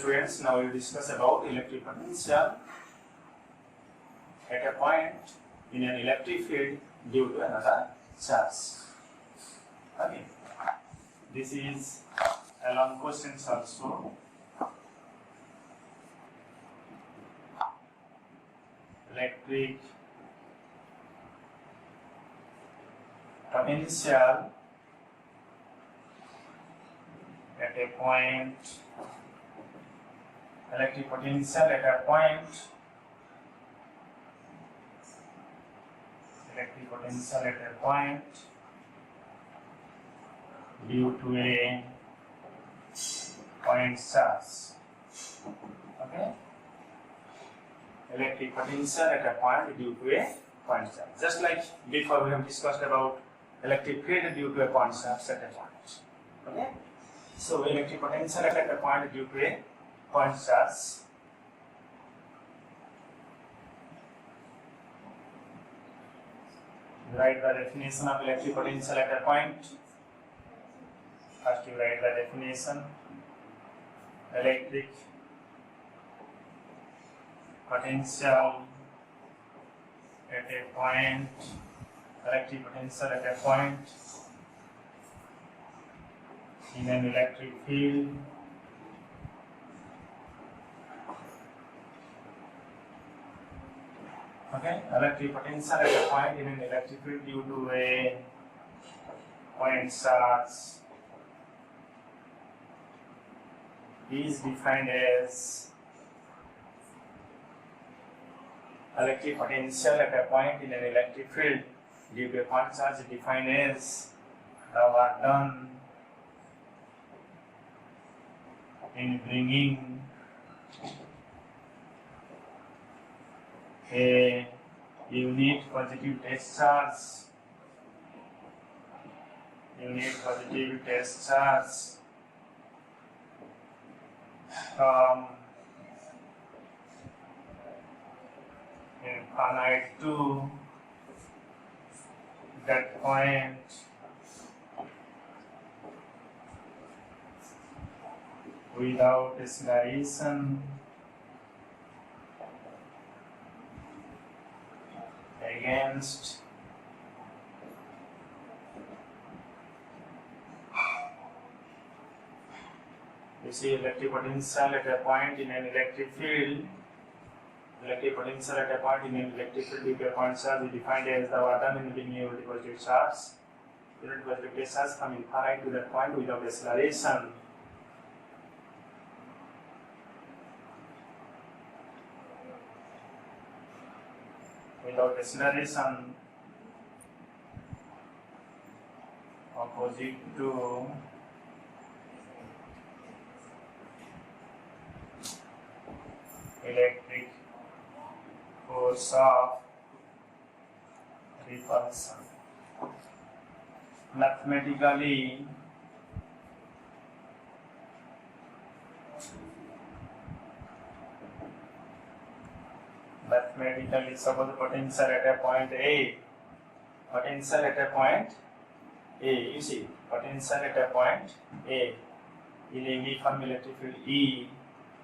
students, now we will discuss about electric potential at a point in an electric field due to another charge. Okay, this is a long question also. Electric potential at a point. Electric potential at a point. Electric potential at a point due to a point charge. Okay. Electric potential at a point due to a point charge. Just like before we have discussed about electric field due to a point charge at a point. Okay. So electric potential at a point due to a point charge. Write the definition of electric potential at a point. First you write the definition. Electric potential at a point. Electric potential at a point in an electric field okay, electric potential at a point in an electric field due to a point charge is defined as electric potential at a point in an electric field due to a point charge is defined as the work done in bringing a unit positive test charge from infinite to that point without acceleration against you see electric potential at a point in an electric field. Electric potential at a point in an electric field due to a point charge is defined as the work done in bringing a unit positive charge from infinite to that point without acceleration. Without acceleration opposite to electric force of repulsion. Mathematically, suppose potential at a point A, you see, potential at a point A in a uniform electric field E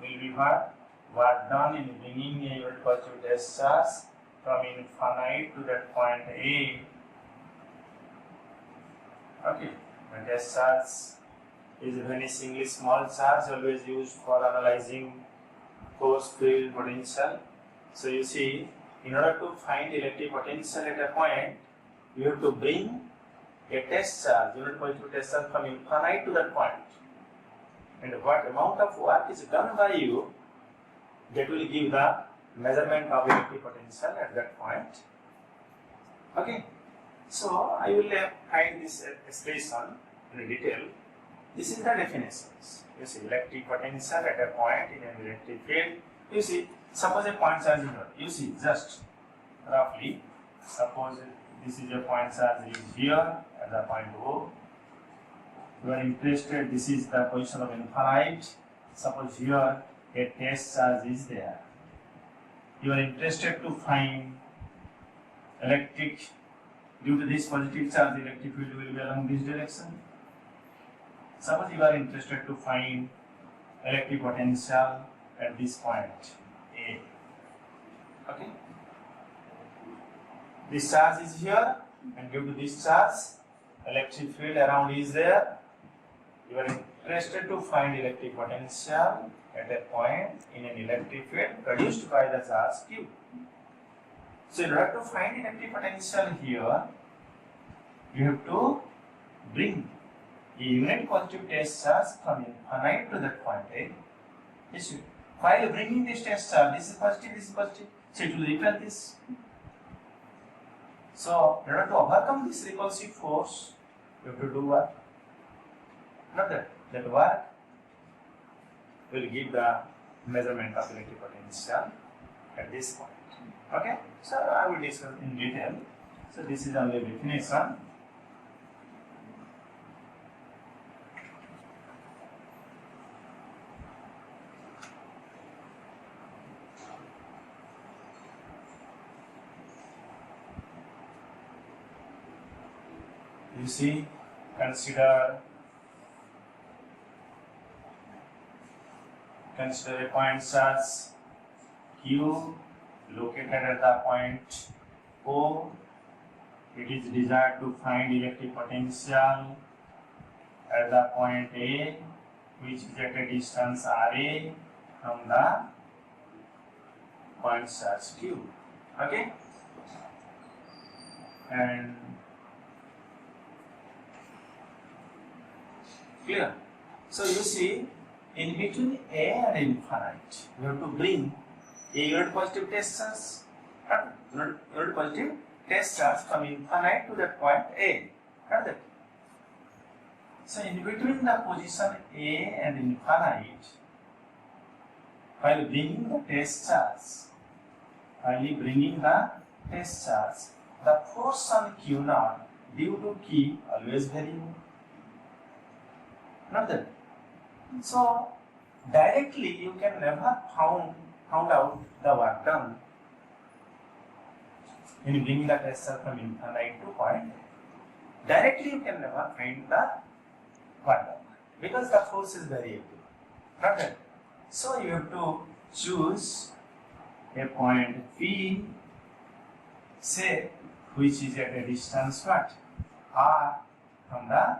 will be what? Work done in bringing a unit positive test charge from infinite to that point A. Okay, the test charge is a vanishingly small charge always used for analyzing force field potential. So you see, in order to find electric potential at a point, you have to bring a test charge, unit positive test charge from infinite to that point. And what amount of work is done by you, that will give the measurement of electric potential at that point. Okay, so I will find this expression in detail. This is the definitions. You see, electric potential at a point in an electric field. You see, suppose a point charge is here. You see, just roughly, suppose this is a point charge is here at the point O. You are interested, this is the position of infinite. Suppose here a test charge is there. You are interested to find electric, due to this positive charge, electric field will be along this direction. Suppose you are interested to find electric potential at this point A. Okay. This charge is here, and due to this charge, electric field around is there. You are interested to find electric potential at a point in an electric field produced by the charge Q. So in order to find electric potential here, you have to bring a unit positive test charge from infinite to that point A. Yes, while bringing this test charge, this is positive, so it will repel this. So in order to overcome this repulsive force, you have to do what? Not that. That work will give the measurement of electric potential at this point. Okay? So I will discuss in detail. So this is only definition. You see, consider a point charge Q located at the point O. It is desired to find electric potential at the point A, which is at a distance RA from the point charge Q. Okay? And clear? So you see, in between A and infinite, you have to bring a unit positive test charge, unit positive test charge from infinite to that point A. So in between the position A and infinite, while bringing the test charge, the force on Q naught due to key always variable. Not that. So directly you can never found out the work done in bringing the test charge from infinite to point. Directly you can never find the work done because the force is variable. Not that. So you have to choose a point P, say, which is at a distance what? R from the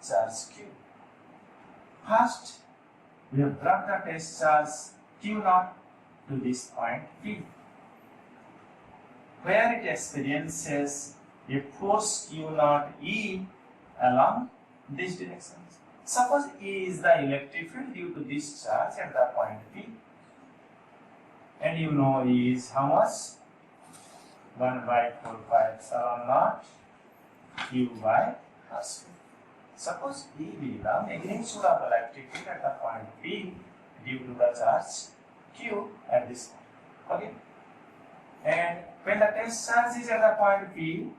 charge Q. First, we have brought the test charge Q naught to this point P, where it experiences a force Q naught E along this direction. Suppose E is the electric field due to this charge at the point P, and you know E is how much? 1 by 4 pi epsilon naught Q by R square. Suppose E be the magnitude of electric field at the point P due to the charge Q at this point. Okay? And when the test charge is at the point P,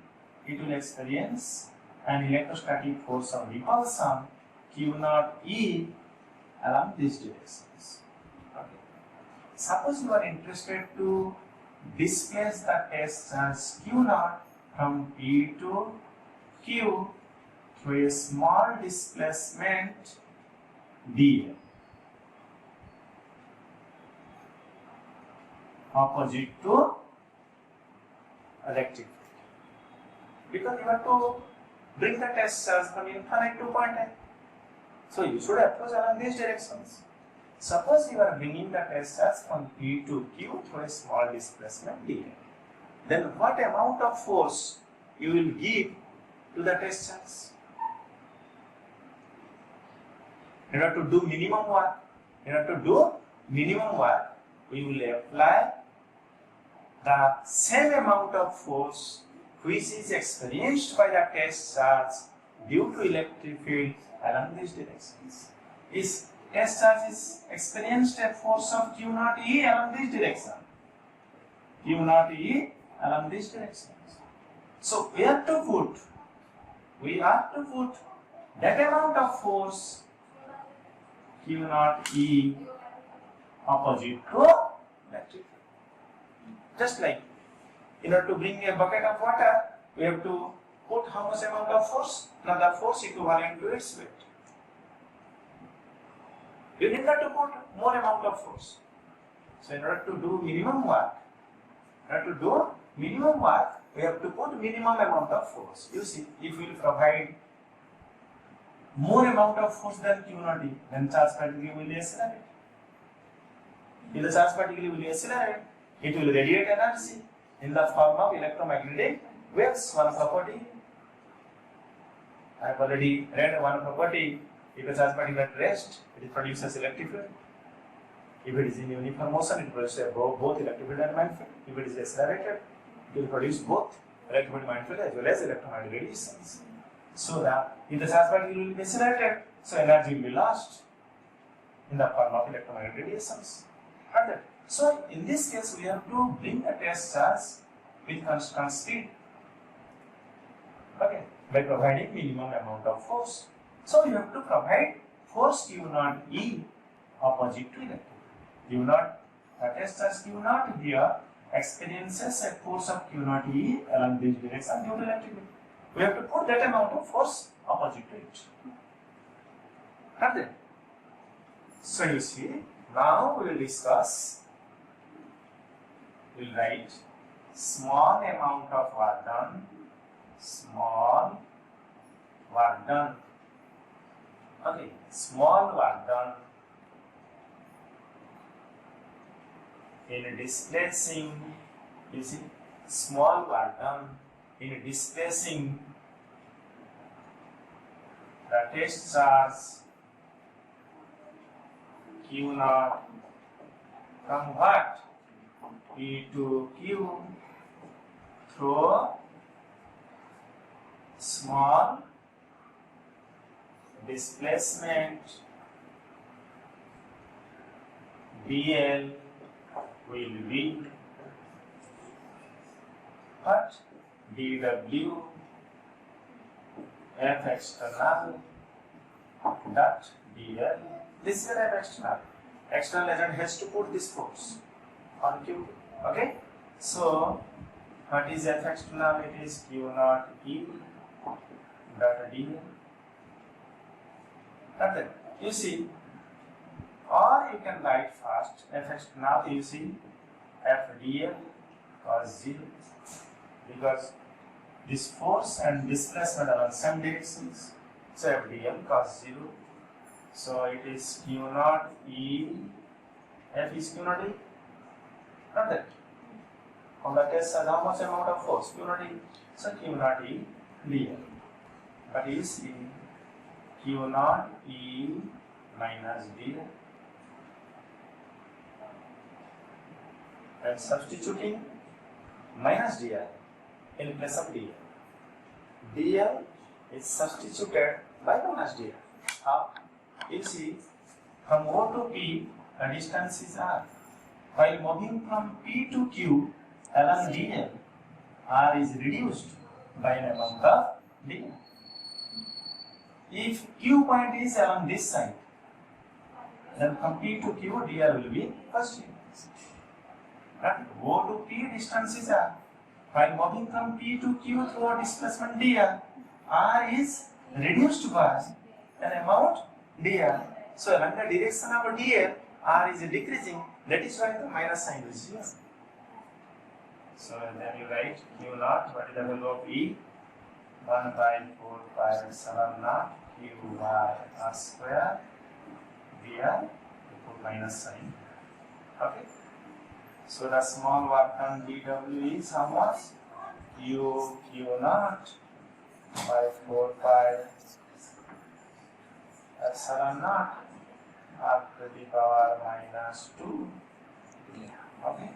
it will experience an electrostatic force of repulsion Q naught E along these directions. Okay. Suppose you are interested to displace the test charge Q naught from P to Q through a small displacement dl opposite to electric field, because you have to bring the test charge from infinite to point A. So you should approach along these directions. Suppose you are bringing the test charge from P to Q through a small displacement dl. Then what amount of force you will give to the test charge? In order to do minimum work, we will apply the same amount of force which is experienced by the test charge due to electric field along these directions. This test charge is experienced a force of Q naught E along this direction. Q naught E along these directions. So we have to put that amount of force Q naught E opposite to electric field. Just like in order to bring a bucket of water, we have to put how much amount of force? Now the force equivalent to its weight. you need not to put more amount of force. So in order to do minimum work, we have to put minimum amount of force. You see, if we will provide more amount of force than Q naught E, then charge particle will accelerate. If the charge particle will accelerate, it will radiate energy in the form of electromagnetic waves. One property, I have already read one property. If the charge particle at rest, it produces electric field. If it is in uniform motion, it produces both electric field and magnetic field. If it is accelerated, it will produce both electric field and magnetic field as well as electromagnetic radiations. So that if the charge particle will be accelerated, so energy will be lost in the form of electromagnetic radiations. Right? So in this case, we have to bring a test charge with constant speed. Okay, by providing minimum amount of force. So you have to provide force Q naught E opposite to electric. Q naught, test charge Q naught here experiences a force of Q naught E along this direction due to electric field. We have to put that amount of force opposite to it. Right? So you see, now we will discuss, we will write small amount of work done, small work done. Okay, small work done in displacing, you see, small work done in displacing the test charge Q naught from what? P to Q through small displacement dl will be what? dw f external dot dl. This is f external. External agent has to put this force on Q. Okay? So what is f external? It is Q naught E dot dl. Nothing. You see, or you can write first f external. You see, f dl cos 0, because this force and displacement are on same directions. So f dl cos 0. So it is Q naught E. F is Q naught E. Not that. On the test, how much amount of force? Q naught E. So Q naught E dl. But you see, Q naught E minus dl. And substituting minus dl in place of dl. dl is substituted by minus dl. How? You see, from O to P, the distance is R. While moving from P to Q along dl, R is reduced by an amount of dl. If Q point is along this side, then from P to Q, dl will be positive. Right? O to P distance is R. While moving from P to Q through a displacement dl, R is reduced by an amount dl. So along the direction of dl, R is decreasing. That is why the minus sign is here. So then you write Q naught, what is the value of E? 1 by 4 pi epsilon naught Q by R square dr. You put minus sign. Okay. So the small work done dw is how much? Q naught by 4 pi epsilon naught r to the power minus 2. Okay.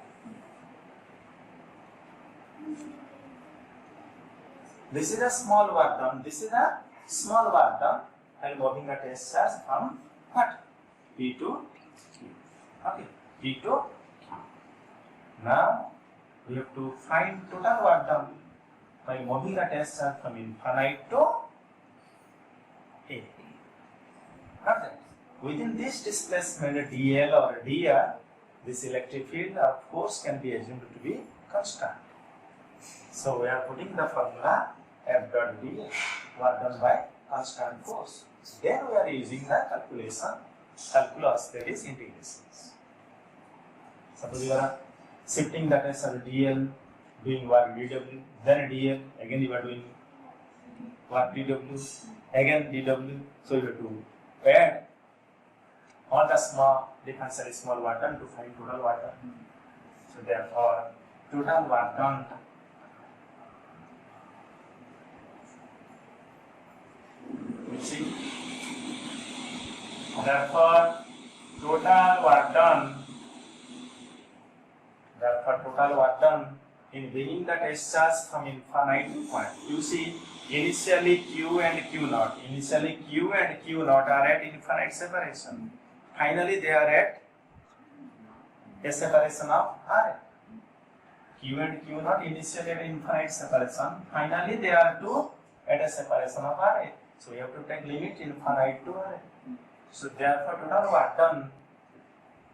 This is a small work done. This is a small work done and moving a test charge from what? P to Q. Okay. P to Q. Now we have to find total work done by moving a test charge from infinite to A. Okay. Within this displacement dl or dr, this electric field or force can be assumed to be constant. So we are putting the formula F dot d work done by constant force. Then we are using the calculation calculus, that is integrations. Suppose you are shifting the tensor dl, doing work dw, then dl, again you are doing work dw, again dw, so you have to add all the small differential small work done to find total work done. So therefore, total work done you see. Therefore, total work done in bringing the test charge from infinite to point. You see, initially Q and Q naught. Initially Q and Q naught are at infinite separation. Finally, they are at a separation of R. Q and Q naught initially at infinite separation. Finally, they are at a separation of R. So you have to take limit infinite to R. So therefore, total work done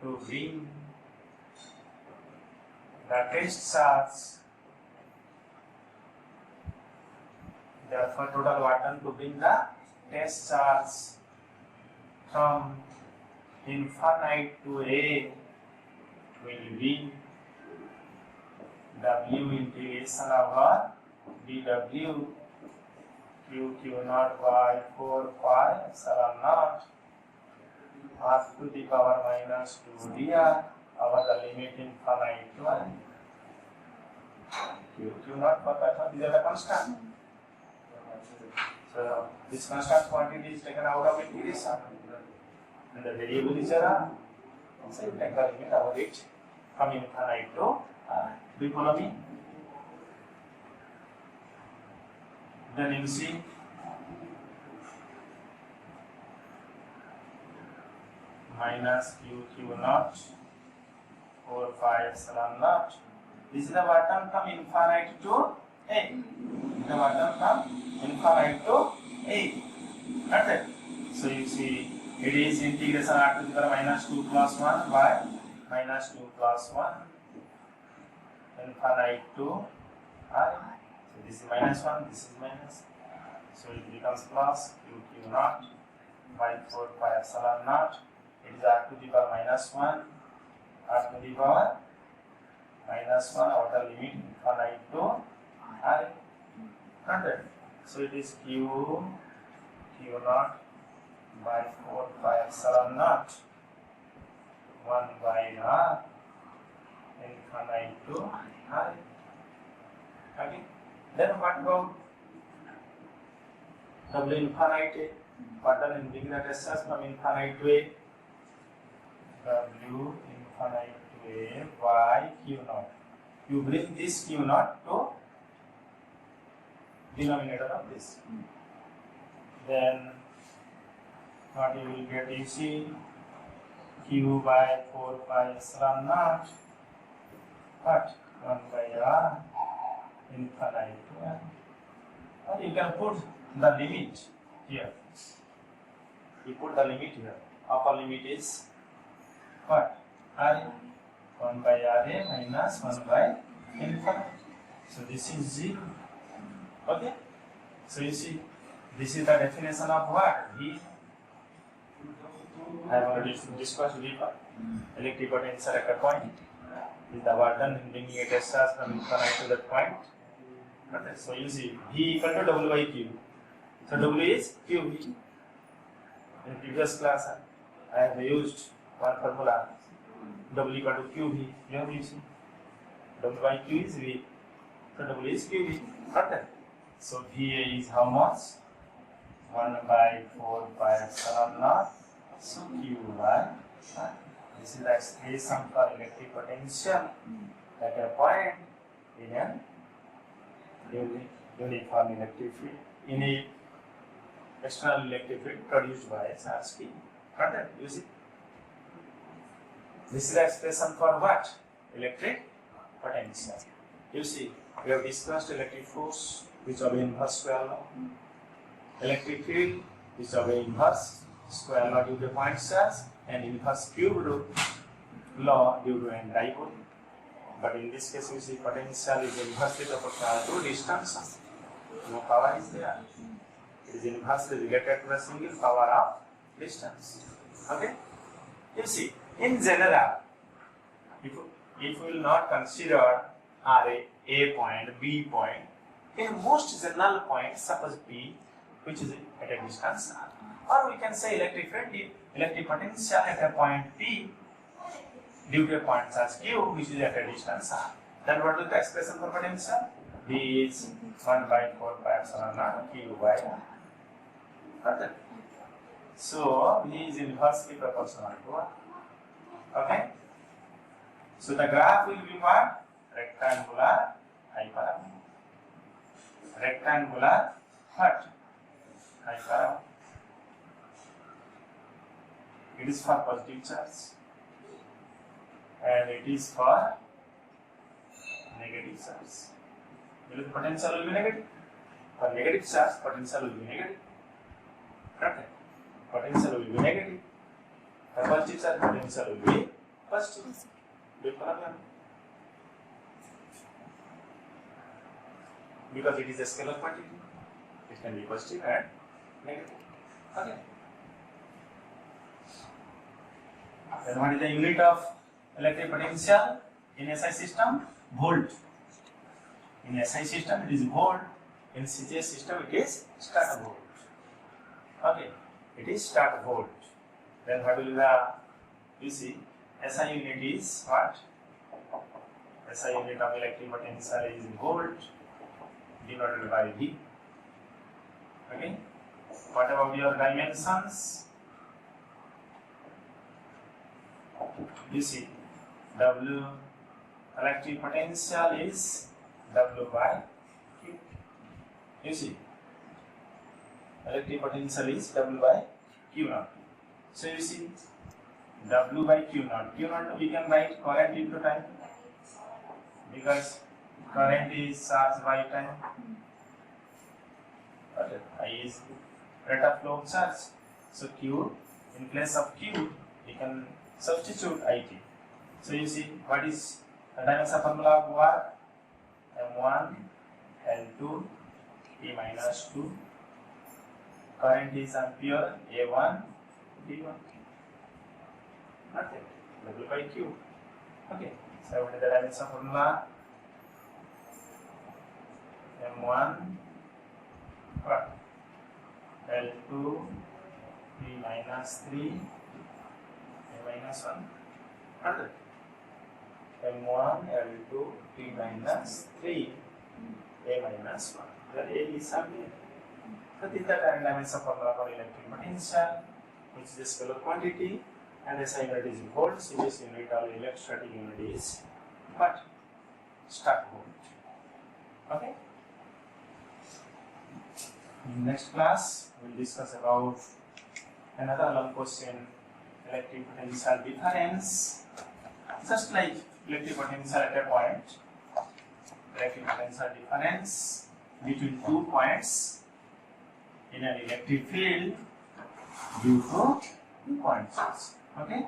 to bring the test charge. Therefore, total work done to bring the test charge from infinite to A will be W integration over dw q naught by 4 pi epsilon naught r to the power minus 2 dr over the limit infinite to 1. Q naught for pi, these are the constant. So this constant quantity is taken out of integration, and the variable is R. So you take the limit over it from infinite to R. Do you follow me? Then you see minus q naught 4 pi epsilon naught. This is the work done from infinite to A. The work done from infinite to A. That's it. So you see it is integration r to the power minus 2 plus 1 by minus 2 plus 1 infinite to R. So this is minus 1, this is minus. So it becomes plus q naught by 4 pi epsilon naught. It is r to the power minus 1, r to the power minus 1 over the limit infinite to R. 100. So it is q naught by 4 pi epsilon naught 1 by r infinite to R. Okay. Then what about W infinite? What done in bringing the test charge from infinite to A? W infinite to A by Q naught. You bring this Q naught to denominator of this. Then what you will get, you see Q by 4 pi epsilon naught, what? 1 by R infinite to R. Or you can put the limit here. You put the limit here. Upper limit is what? RA. 1 by RA minus 1 by infinite. So this is 0. Okay? So you see, this is the definition of what? V. I have already discussed V. Electric potential at a point. Is the work done in bringing a test charge from infinite to that point. Okay. So you see, V equal to W by Q. So W is QV. In previous class, I have used one formula. W equal to QV. Here you see, W by Q is V. So W is QV. Okay. So VA is how much? 1 by 4 pi epsilon naught. So Q by R. This is the expression for electric potential at a point in an uniform electric field, in a external electric field produced by a charge Q. Okay, you see. This is the expression for what? Electric potential. You see, we have discussed electric force, which obey inverse square law. Electric field, which obey inverse square law due to point charge, and inverse cube law due to n dipole. But in this case, you see potential is inversely proportional to distance. No power is there. It is inversely related to a single power of distance. Okay? You see, in general, if we will not consider A point, B point, in most general points, suppose P, which is at a distance r, or we can say electric potential at a point P due to a point charge Q, which is at a distance r. Then what is the expression for potential? B is 1 by 4 pi epsilon naught Q by r. Okay. So B is inversely proportional to r. Okay. So the graph will be what? Rectangular hyperbola. Rectangular what? Hyperbola. It is for positive charge and it is for negative charge. The potential will be negative. For negative charge, potential will be negative. Okay. Potential will be negative. For positive charge, potential will be positive. Big problem. Because it is a scalar quantity, it can be positive and negative. Okay. Then what is the unit of electric potential in SI system? Volt. In SI system it is volt. In CGS system it is start volt. Okay. It is start volt. Then what will be the, you see, SI unit is what? SI unit of electric potential is volt divided by V. Okay. What about your dimensions? You see, W electric potential is W by Q. You see, electric potential is W by Q naught. So you see, W by Q naught. Q naught we can write current into time because current is charge by time. I is rate of flow of charge. So Q, in place of Q, we can substitute IT. So you see, what is the dimension formula of work? M1, L2, P minus 2. Current is ampere, A1, D1. Nothing. W by Q. Okay. So what is the dimension formula? M1, what? L2, P minus 3, A minus 1. 100. M1, L2, P minus 3, A minus 1. The A is ampere. So this is the dimension formula for electric potential, which is a scalar quantity, and SI unit is volts. CGS unit or electrostatic unit is what? Start volt. Okay. In next class, we will discuss about another long question, electric potential difference. Just like electric potential at a point, electric potential difference between 2 points in an electric field due to 2 point source. Okay.